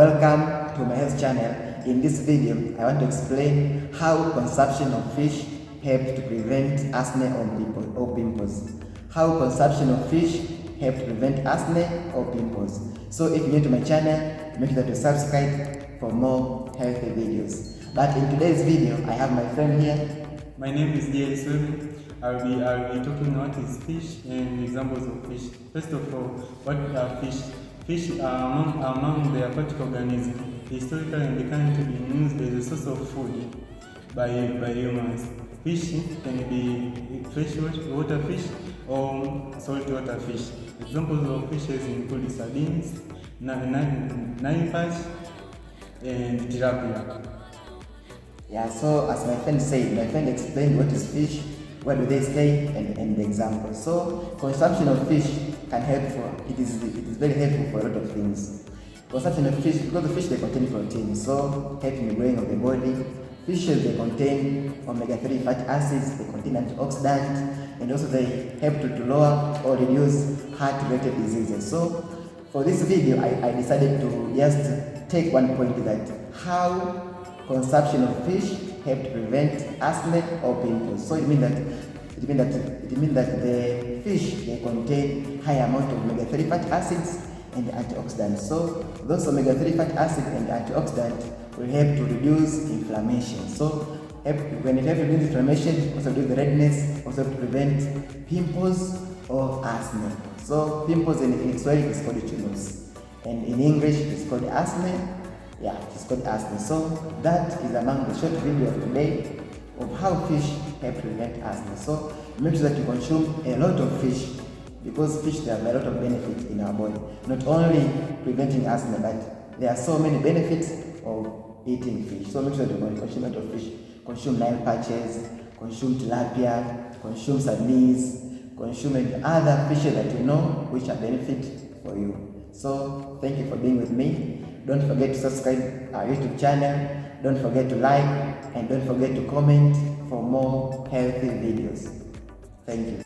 Welcome to my health channel. In this video, I want to explain how consumption of fish helps to prevent acne or pimples. How consumption of fish helps to prevent acne or pimples. So if you're new to my channel, make sure that you subscribe for more healthy videos. But in today's video, I have my friend here. My name is D.L. Sweden. I'll be talking about is fish and examples of fish. First of all, what are fish? Fish are among the aquatic organisms. Historically, they can be used as a source of food by humans. Fish can be freshwater fish or saltwater fish. Examples of fishes include sardines, nine perch, and tilapia. Yeah, so as my friend said, my friend explained what is fish, where do they stay, and the example. So consumption of fish can help for, it is very helpful for a lot of things. Consumption of fish, because the fish they contain protein, so help in the growing of the body. Fishes they contain omega-3 fatty acids, they contain antioxidants, and also they help to lower or reduce heart-related diseases. So for this video, I decided to just take one point, that how consumption of fish help to prevent acne or pimples. So it means that the fish they contain high amount of omega-3 fatty acids and antioxidants. So those omega-3 fatty acids and antioxidants will help to reduce inflammation. So when it helps to reduce inflammation, also reduce the redness, also to prevent pimples or acne. So pimples in Swahili is called tumors, and in English it's called acne. Yeah, it's called acne. So that is among the short video of today of how fish help prevent acne. So make sure that you consume a lot of fish, because fish they have a lot of benefits in our body. Not only preventing acne, but there are so many benefits of eating fish. So make sure that you consume a lot of fish. Consume nine perches, consume tilapia, consume sardines, consume other fishes that you know which are benefit for you. So thank you for being with me. Don't forget to subscribe our YouTube channel. Don't forget to like, and don't forget to comment for more healthy videos. Thank you.